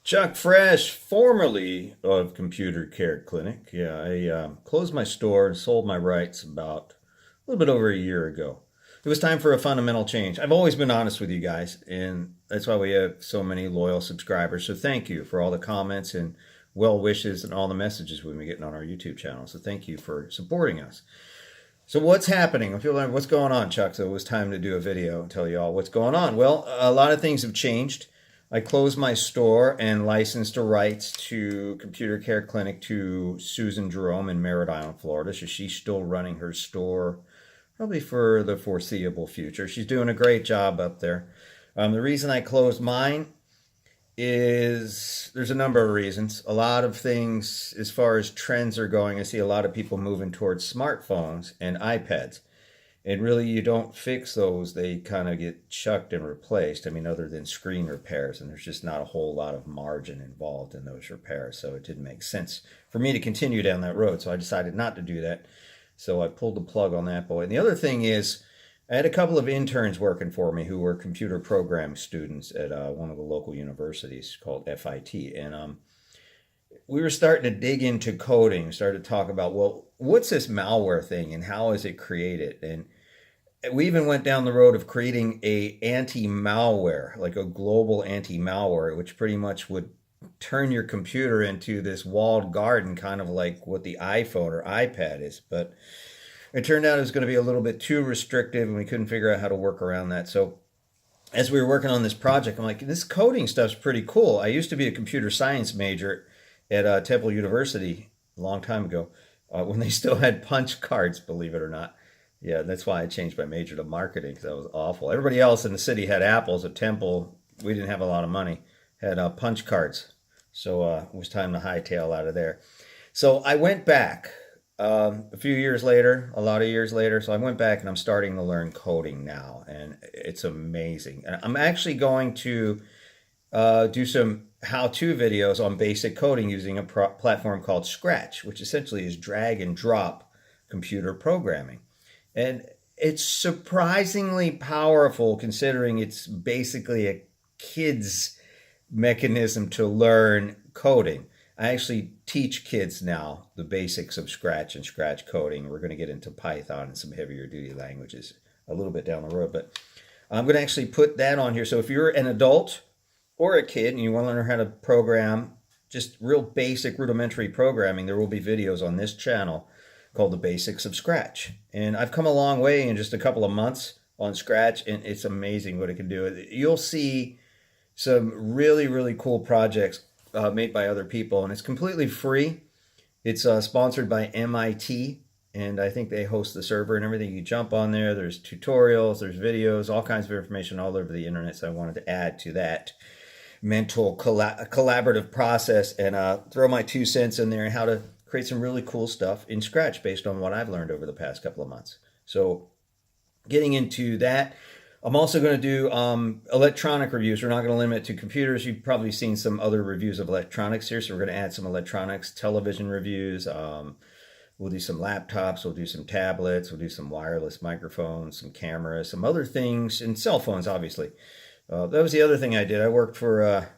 Chuck Fresh, formerly of Computer Care Clinic. Yeah, I closed my store and sold my rights about a little bit over a year ago. It was time for a fundamental change. I've always been honest with you guys, and that's why we have so many loyal subscribers. So thank you for all the comments and well wishes and all the messages we've been getting on our YouTube channel. So thank you for supporting us. So what's happening? I feel like what's going on, Chuck? So it was time to do a video and tell you all what's going on. Well, a lot of things have changed. I closed my store and licensed the rights to Computer Care Clinic to Susan Jerome in Merritt Island, Florida. So she's still running her store probably for the foreseeable future. She's doing a great job up there. The reason I closed mine is there's a number of reasons. A lot of things as far as trends are going. I see a lot of people moving towards smartphones and iPads. And really, you don't fix those. They kind of get chucked and replaced. I mean, other than screen repairs, and there's just not a whole lot of margin involved in those repairs. So it didn't make sense for me to continue down that road. So I decided not to do that. So I pulled the plug on that boy. And the other thing is, I had a couple of interns working for me who were computer programming students at one of the local universities called FIT. And we were starting to dig into coding, started to talk about, well, what's this malware thing and how is it created? And we even went down the road of creating a anti-malware, like a global anti-malware, which pretty much would turn your computer into this walled garden, kind of like what the iPhone or iPad is. But it turned out it was going to be a little bit too restrictive, and we couldn't figure out how to work around that. So as we were working on this project, I'm like, this coding stuff's pretty cool. I used to be a computer science major at Temple University a long time ago, when they still had punch cards, believe it or not. Yeah, that's why I changed my major to marketing, because that was awful. Everybody else in the city had apples. At Temple, we didn't have a lot of money, had punch cards. So it was time to hightail out of there. So I went back a few years later, a lot of years later. So I went back and I'm starting to learn coding now, and it's amazing. And I'm actually going to do some how-to videos on basic coding using a platform called Scratch, which essentially is drag and drop computer programming. And it's surprisingly powerful considering it's basically a kid's mechanism to learn coding. I actually teach kids now the basics of Scratch and Scratch coding. We're going to get into Python and some heavier duty languages a little bit down the road, but I'm going to actually put that on here. So if you're an adult or a kid and you want to learn how to program, just real basic rudimentary programming, there will be videos on this channel called The Basics of Scratch. And I've come a long way in just a couple of months on Scratch, and it's amazing what it can do. You'll see some really, really cool projects made by other people, and it's completely free. It's sponsored by MIT, and I think they host the server and everything. You jump on there, there's tutorials, there's videos, all kinds of information all over the internet, so I wanted to add to that mental collaborative process and throw my 2 cents in there and how to create some really cool stuff in Scratch based on what I've learned over the past couple of months. So getting into that, I'm also going to do electronic reviews. We're not going to limit it to computers. You've probably seen some other reviews of electronics here. So we're going to add some electronics, television reviews. We'll do some laptops. We'll do some tablets. We'll do some wireless microphones, some cameras, some other things, and cell phones, obviously. That was the other thing I did. I worked for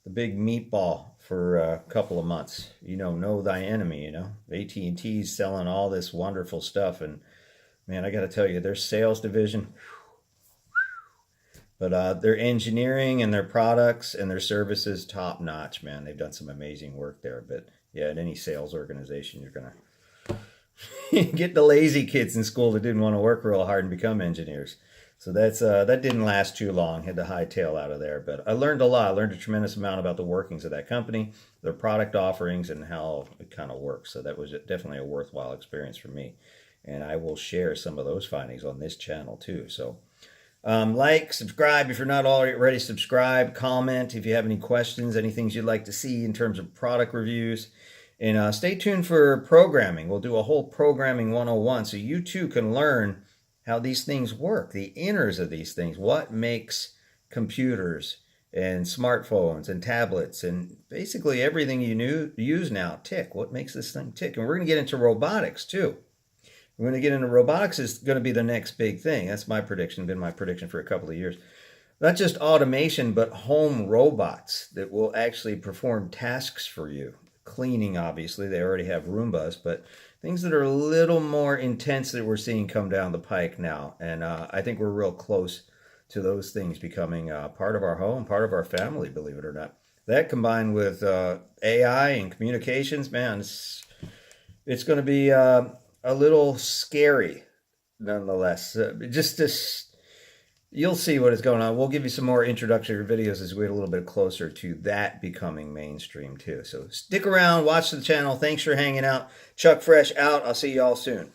the big meatball for a couple of months. Know thy enemy, AT&T's selling all this wonderful stuff. And man, I got to tell you, their sales division, but their engineering and their products and their services, top notch, man. They've done some amazing work there. But yeah, at any sales organization, you're going to get the lazy kids in school that didn't want to work real hard and become engineers. So that didn't last too long. Had to hightail out of there. But I learned a lot. I learned a tremendous amount about the workings of that company, their product offerings, and how it kind of works. So that was definitely a worthwhile experience for me. And I will share some of those findings on this channel too. So like, subscribe if you're not already subscribed, comment if you have any questions, any things you'd like to see in terms of product reviews. And stay tuned for programming. We'll do a whole programming 101 so you too can learn how these things work, the inners of these things, what makes computers and smartphones and tablets and basically everything you use now tick. What makes this thing tick? And we're going to get into robotics too. We're going to get into robotics is going to be the next big thing. That's my prediction, been my prediction for a couple of years. not just automation, but home robots that will actually perform tasks for you. Cleaning, obviously, they already have Roombas, but things that are a little more intense that we're seeing come down the pike now. And I think we're real close to those things becoming part of our home, part of our family, believe it or not. That combined with AI and communications, man, it's going to be a little scary nonetheless. Just this, you'll see what is going on. We'll give you some more introductory videos as we get a little bit closer to that becoming mainstream too. So stick around, watch the channel. Thanks for hanging out. Chuck Fresh out. I'll see you all soon.